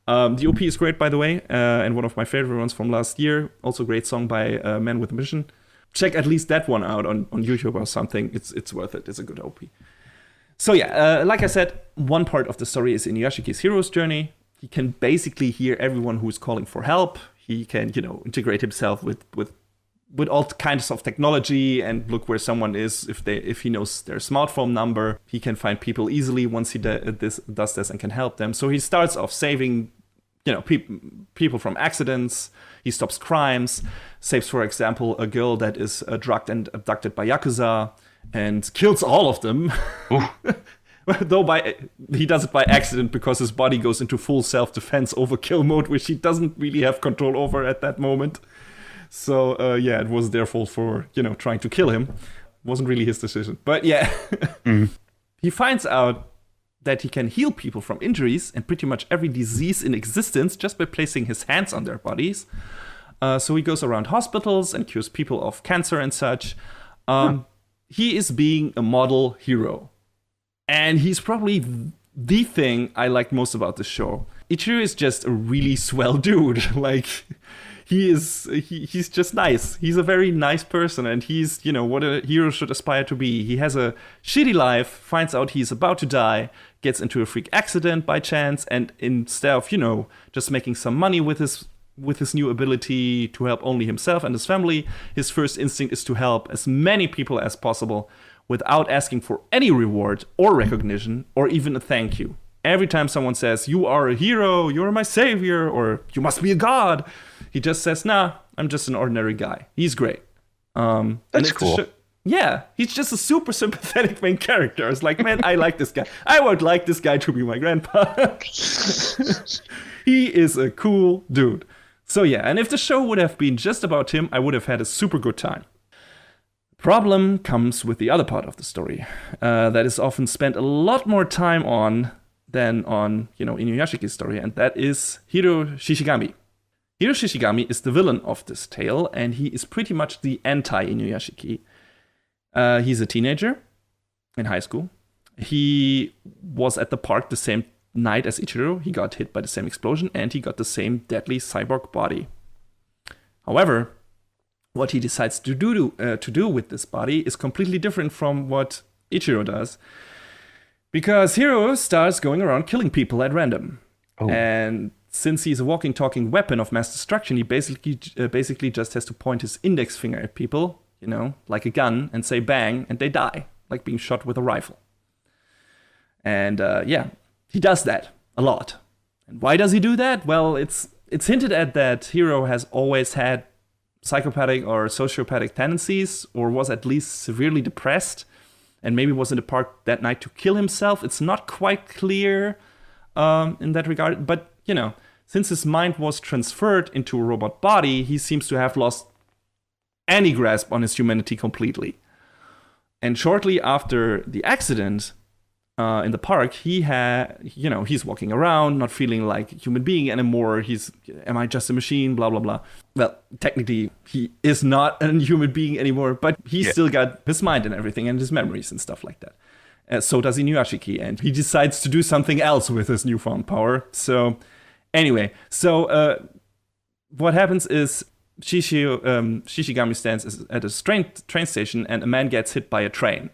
The OP is great, by the way, and one of my favorite ones from last year. Also a great song by Man with a Mission. Check at least that one out on YouTube or something. It's worth it. It's a good OP. So yeah, like I said, one part of the story is Inuyashiki's hero's journey. He can basically hear everyone who's calling for help. He can, integrate himself with all kinds of technology and look where someone is if he knows their smartphone number. He can find people easily once he does this and can help them. So he starts off saving, people from accidents. He stops crimes, saves, for example, a girl that is drugged and abducted by Yakuza, and kills all of them. Though he does it by accident, because his body goes into full self-defense overkill mode, which he doesn't really have control over at that moment. So, it was their fault for, trying to kill him. Wasn't really his decision. But yeah, He finds out that he can heal people from injuries and pretty much every disease in existence just by placing his hands on their bodies. So he goes around hospitals and cures people of cancer and such. He is being a model hero. And he's probably the thing I liked most about the show. Ichiro is just a really swell dude. Like, he's just nice. He's a very nice person, and he's, what a hero should aspire to be. He has a shitty life, finds out he's about to die, gets into a freak accident by chance, and instead of, just making some money with his new ability to help only himself and his family, his first instinct is to help as many people as possible without asking for any reward or recognition or even a thank you. Every time someone says, "You are a hero, you're my savior," or "You must be a god," he just says, "Nah, I'm just an ordinary guy." He's great. That's cool. Yeah, he's just a super sympathetic main character. It's like, man, I like this guy. I would like this guy to be my grandpa. He is a cool dude. So yeah, and if the show would have been just about him, I would have had a super good time. Problem comes with the other part of the story that is often spent a lot more time on than on, Inuyashiki's story, and that is Hiro Shishigami. Hiro Shishigami is the villain of this tale, and he is pretty much the anti-Inuyashiki. He's a teenager in high school. He was at the park the same night as Ichiro. He got hit by the same explosion, and he got the same deadly cyborg body. However, what he decides to do with this body is completely different from what Ichiro does, because Hiro starts going around killing people at random. Oh. And since he's a walking, talking weapon of mass destruction, he basically just has to point his index finger at people, like a gun, and say bang, and they die, like being shot with a rifle. And he does that a lot. And why does he do that? Well, it's hinted at that Hiro has always had psychopathic or sociopathic tendencies, or was at least severely depressed, and maybe was in the park that night to kill himself. It's not quite clear in that regard, but since his mind was transferred into a robot body, he seems to have lost any grasp on his humanity completely. And shortly after the accident in the park, he's walking around, not feeling like a human being anymore. Am I just a machine? Blah, blah, blah. Well, technically, he is not a human being anymore, but he's still got his mind and everything, and his memories and stuff like that. So does Inuyashiki, and he decides to do something else with his newfound power. So, anyway, what happens is Shishigami stands at a train station, and a man gets hit by a train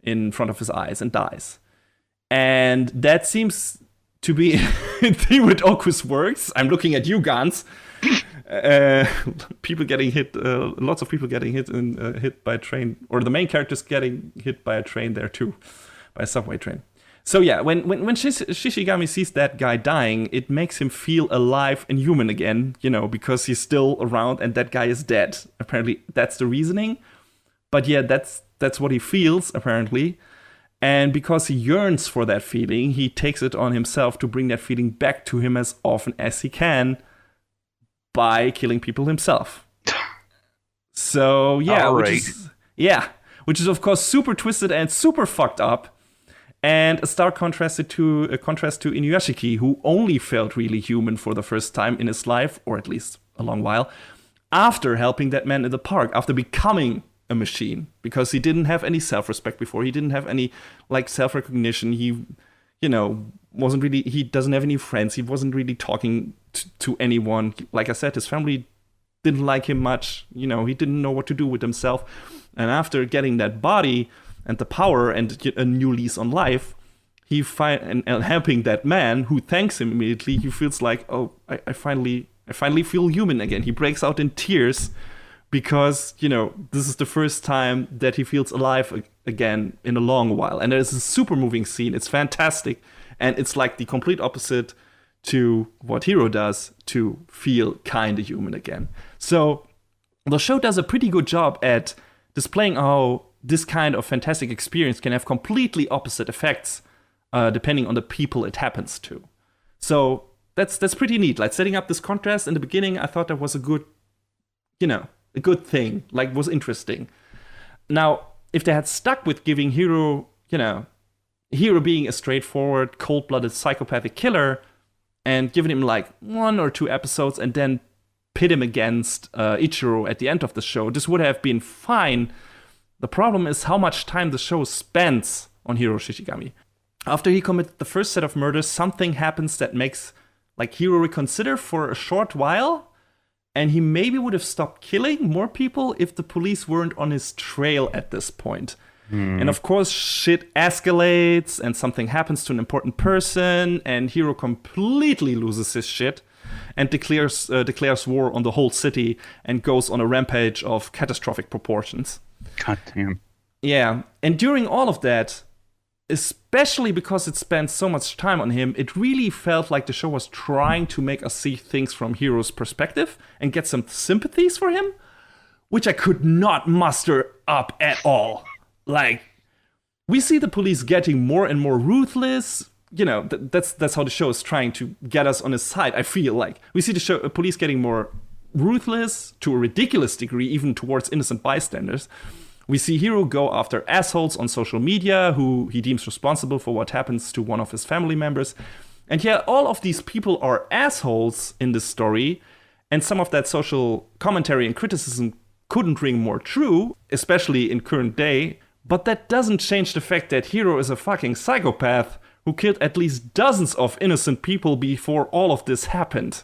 in front of his eyes and dies. And that seems to be a theme with Oku's works. I'm looking at you, Gans. People getting hit, lots of people getting hit by a train, or the main characters getting hit by a train there too, by a subway train. So yeah, when Shishigami sees that guy dying, it makes him feel alive and human again, because he's still around and that guy is dead. Apparently, that's the reasoning. But yeah, that's what he feels, apparently. And because he yearns for that feeling, he takes it on himself to bring that feeling back to him as often as he can by killing people himself. So, yeah, which is of course super twisted and super fucked up. And a stark contrast to Inuyashiki, who only felt really human for the first time in his life, or at least a long while, after helping that man in the park, after becoming a machine, because he didn't have any self-respect before. He didn't have any self-recognition. He, wasn't really. He doesn't have any friends. He wasn't really talking to anyone. Like I said, his family didn't like him much. He didn't know what to do with himself. And after getting that body and the power and a new lease on life, and helping that man who thanks him immediately, he feels like, oh, I finally feel human again. He breaks out in tears. Because, this is the first time that he feels alive again in a long while. And there's a super moving scene. It's fantastic. And it's like the complete opposite to what Hiro does to feel kind of human again. So the show does a pretty good job at displaying how this kind of fantastic experience can have completely opposite effects depending on the people it happens to. So that's pretty neat. Like setting up this contrast in the beginning, I thought that was a good, a good thing, was interesting. Now, if they had stuck with giving Hiro being a straightforward, cold-blooded psychopathic killer, and given him 1 or 2 episodes, and then pit him against Ichiro at the end of the show, this would have been fine. The problem is how much time the show spends on Hiro Shishigami. After he committed the first set of murders, something happens that makes like Hiro reconsider for a short while, and he maybe would have stopped killing more people if the police weren't on his trail at this point. And of course, shit escalates, and something happens to an important person, and Hiro completely loses his shit and declares war on the whole city and goes on a rampage of catastrophic proportions. God damn. Yeah, and during all of that, especially because it spent so much time on him, it really felt like the show was trying to make us see things from Hiro's perspective and get some sympathies for him, which I could not muster up at all. Like, we see the police getting more and more ruthless. You know, that's how the show is trying to get us on his side, I feel like. We see the police getting more ruthless to a ridiculous degree, even towards innocent bystanders. We see Hiro go after assholes on social media who he deems responsible for what happens to one of his family members. And yeah, all of these people are assholes in this story, and some of that social commentary and criticism couldn't ring more true, especially in current day. But that doesn't change the fact that Hiro is a fucking psychopath who killed at least dozens of innocent people before all of this happened.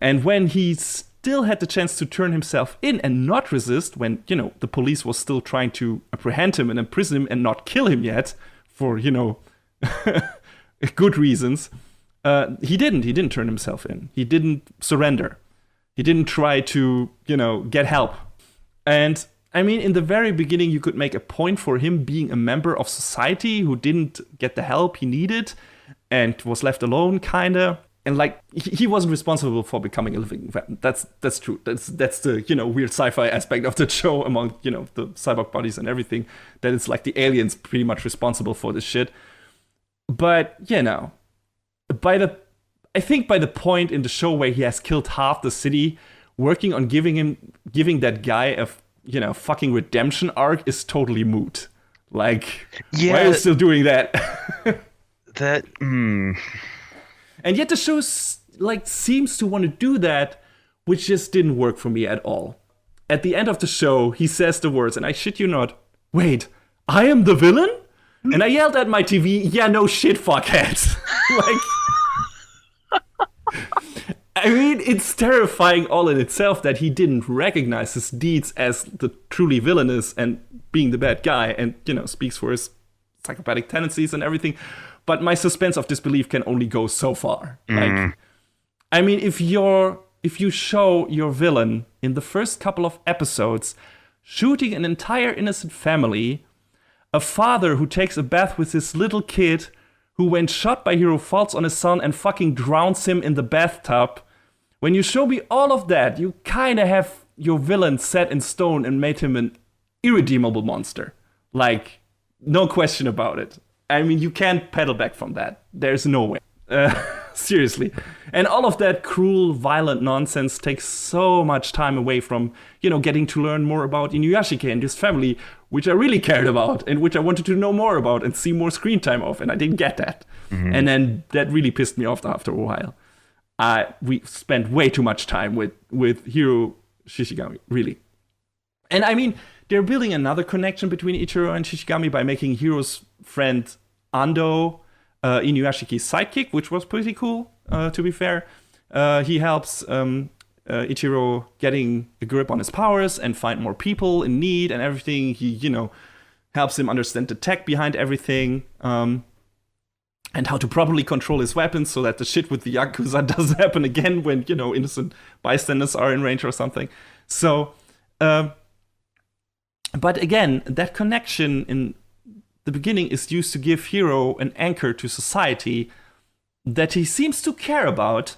And when he still had the chance to turn himself in and not resist, when, you know, the police was still trying to apprehend him and imprison him and not kill him yet, for, you know, good reasons, he didn't turn himself in. He didn't surrender. He didn't try to, you know, get help. And I mean, in the very beginning, you could make a point for him being a member of society who didn't get the help he needed and was left alone, kinda. And like, he wasn't responsible for becoming a living weapon. That's true. That's the, you know, weird sci-fi aspect of the show among, you know, the cyborg bodies and everything. That it's like the aliens pretty much responsible for this shit. But, you know, I think by the point in the show where he has killed half the city, working on giving that guy a, you know, fucking redemption arc is totally moot. Like, yeah, why are you still doing that? And yet the show like seems to want to do that, which just didn't work for me at all. At the end of the show, he says the words, and I shit you not, "Wait, I am the villain?" And I yelled at my TV, "Yeah, no shit, fuckhead." Like, I mean, it's terrifying all in itself that he didn't recognize his deeds as the truly villainous and being the bad guy, and, you know, speaks for his psychopathic tendencies and everything. But my suspense of disbelief can only go so far. Like, I mean, if you show your villain in the first couple of episodes shooting an entire innocent family, a father who takes a bath with his little kid who, when shot by Hiro, falls on his son and fucking drowns him in the bathtub. When you show me all of that, you kind of have your villain set in stone and made him an irredeemable monster. Like, no question about it. I mean, you can't pedal back from that. There's no way. Seriously. And all of that cruel, violent nonsense takes so much time away from, you know, getting to learn more about Inuyashiki and his family, which I really cared about and which I wanted to know more about and see more screen time of, and I didn't get that. And then that really pissed me off after a while. We spent way too much time with Hiro Shishigami, really. And I mean, they're building another connection between Ichiro and Shishigami by making Hiro's friend Ando Inuyashiki's sidekick, which was pretty cool, to be fair. He helps Ichiro getting a grip on his powers and find more people in need and everything. He, you know, helps him understand the tech behind everything, and how to properly control his weapons so that the shit with the Yakuza doesn't happen again when, you know, innocent bystanders are in range or something. So, but again, that connection in the beginning is used to give Hiro an anchor to society that he seems to care about.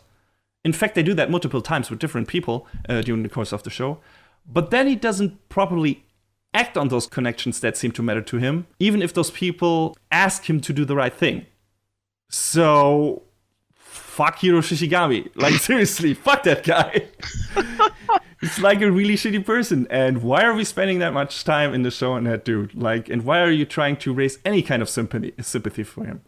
In fact, they do that multiple times with different people during the course of the show. But then he doesn't properly act on those connections that seem to matter to him, even if those people ask him to do the right thing. So, fuck Hiro Shishigami. Like, seriously, fuck that guy. He's like a really shitty person. And why are we spending that much time in the show on that dude? Like, and why are you trying to raise any kind of sympathy for him?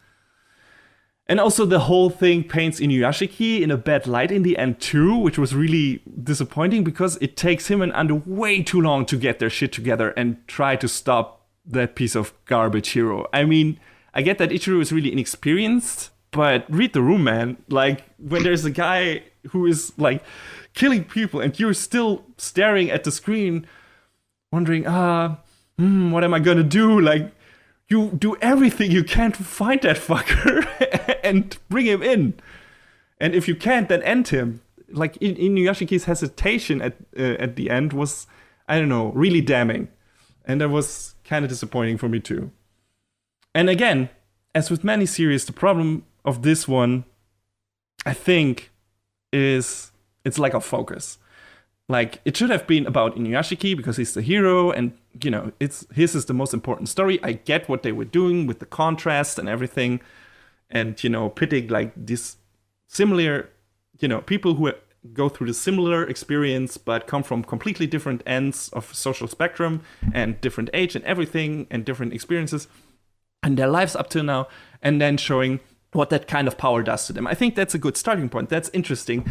And also the whole thing paints Inuyashiki in a bad light in the end too, which was really disappointing because it takes him and Ando way too long to get their shit together and try to stop that piece of garbage Hiro. I mean, I get that Ichiro is really inexperienced, but read the room, man. Like, when there's a guy who is, like, killing people and you're still staring at the screen, wondering, what am I gonna do? Like, you do everything you can to find that fucker and bring him in. And if you can't, then end him. Like, Inuyashiki's hesitation at the end was, I don't know, really damning. And that was kind of disappointing for me too. And again, as with many series, the problem of this one, I think, is its lack of focus. Like, it should have been about Inuyashiki because he's the hero and, you know, his is the most important story. I get what they were doing with the contrast and everything. And, you know, pitting, like, these similar, you know, people who go through the similar experience but come from completely different ends of social spectrum and different age and everything and different experiences and their lives up to now, and then showing what that kind of power does to them. I think that's a good starting point. That's interesting.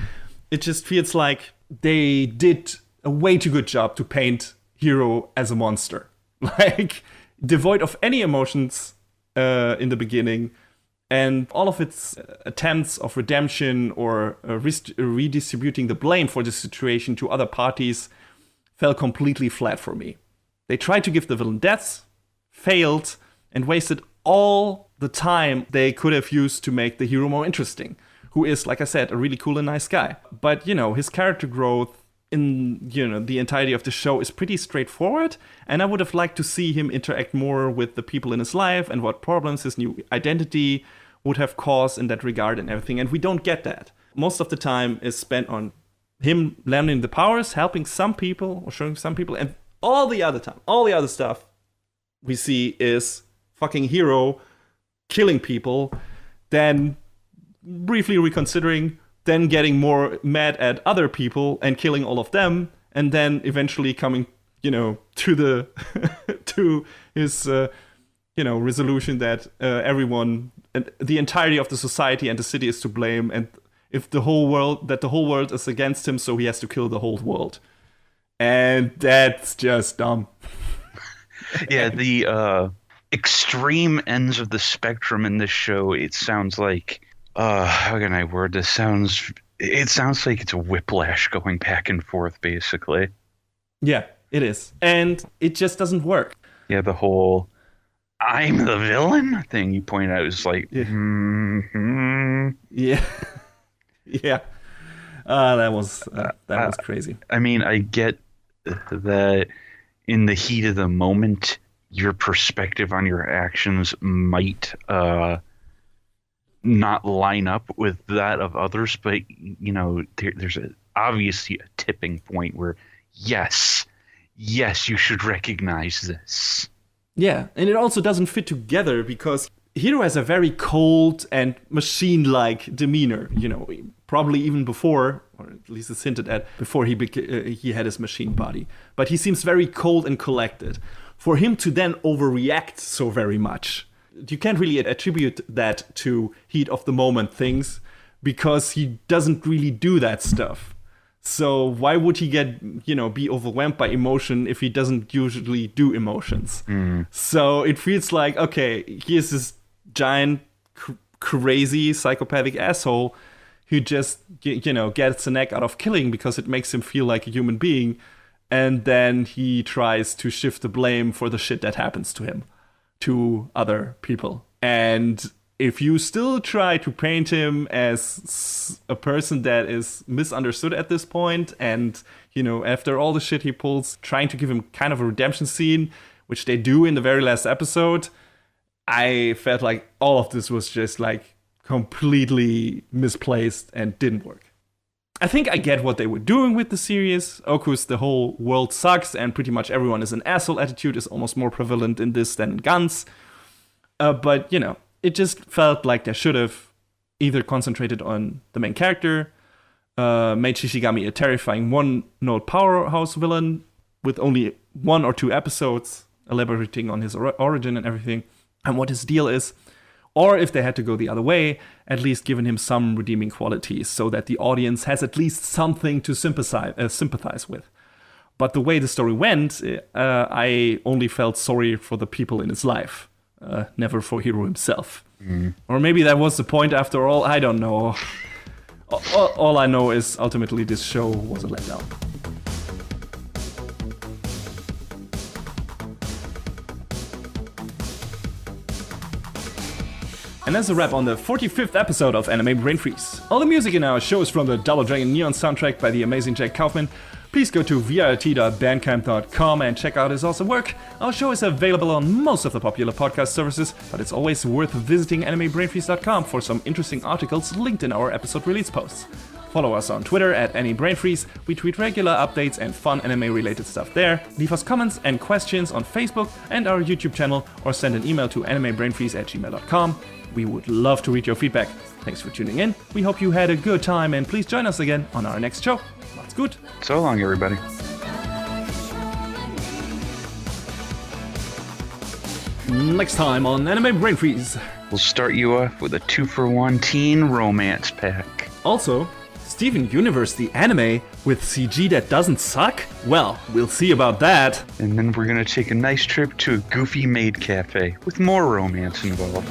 It just feels like they did a way too good job to paint Hiro as a monster. Like, devoid of any emotions in the beginning, and all of its attempts of redemption or redistributing the blame for the situation to other parties fell completely flat for me. They tried to give the villain deaths, failed, and wasted all the time they could have used to make the hero more interesting, who is, like I said, a really cool and nice guy. But, you know, his character growth in, you know, the entirety of the show is pretty straightforward, and I would have liked to see him interact more with the people in his life and what problems his new identity would have caused in that regard and everything, and we don't get that. Most of the time is spent on him learning the powers, helping some people, or showing some people, and all the other stuff we see is fucking hero killing people, then briefly reconsidering, then getting more mad at other people and killing all of them, and then eventually coming, you know, to the to his resolution that everyone and the entirety of the society and the city is to blame, and if the whole world is against him, so he has to kill the whole world. And that's just dumb. Yeah, the extreme ends of the spectrum in this show, it sounds like how can I word this? It sounds like it's a whiplash going back and forth, basically. Yeah, it is. And it just doesn't work. Yeah, the whole I'm the villain thing you point out is like, Yeah. mm-hmm. Yeah. Yeah. That was crazy. I mean, I get that in the heat of the moment, your perspective on your actions might not line up with that of others, but, you know, there's obviously a tipping point where, yes, you should recognize this. Yeah, and it also doesn't fit together because Hiro has a very cold and machine-like demeanor, you know, probably even before, or at least it's hinted at, before he had his machine body. But he seems very cold and collected. For him to then overreact so very much, you can't really attribute that to heat of the moment things because he doesn't really do that stuff. So why would he be overwhelmed by emotion if he doesn't usually do emotions? So it feels like, okay, here's this giant, crazy, psychopathic asshole who just, gets the neck out of killing because it makes him feel like a human being. And then he tries to shift the blame for the shit that happens to him to other people. And if you still try to paint him as a person that is misunderstood at this point, and, after all the shit he pulls, trying to give him kind of a redemption scene, which they do in the very last episode, I felt like all of this was just like completely misplaced and didn't work. I think I get what they were doing with the series. Oku's the whole world sucks and pretty much everyone is an asshole attitude is almost more prevalent in this than in Guns. But, it just felt like they should have either concentrated on the main character, made Shishigami a terrifying one-note powerhouse villain with only 1 or 2 episodes, elaborating on his origin and everything, and what his deal is. Or if they had to go the other way, at least given him some redeeming qualities so that the audience has at least something to sympathize with. But the way the story went, I only felt sorry for the people in his life. never for Hiro himself. Or maybe that was the point after all, I don't know. All I know is ultimately this show was a letdown. And that's a wrap on the 45th episode of Anime Brain Freeze. All the music in our show is from the Double Dragon Neon soundtrack by the amazing Jake Kaufman. Please go to virt.bandcamp.com and check out his awesome work. Our show is available on most of the popular podcast services, but it's always worth visiting animebrainfreeze.com for some interesting articles linked in our episode release posts. Follow us on Twitter at AnyBrainFreeze. We tweet regular updates and fun anime-related stuff there. Leave us comments and questions on Facebook and our YouTube channel, or send an email to animebrainfreeze@gmail.com. We would love to read your feedback. Thanks for tuning in. We hope you had a good time, and please join us again on our next show. Macht's gut. So long, everybody. Next time on Anime Brain Freeze. We'll start you off with a 2-for-1 teen romance pack. Also, Steven Universe the anime with CG that doesn't suck? Well, we'll see about that. And then we're gonna take a nice trip to a goofy maid cafe with more romance involved.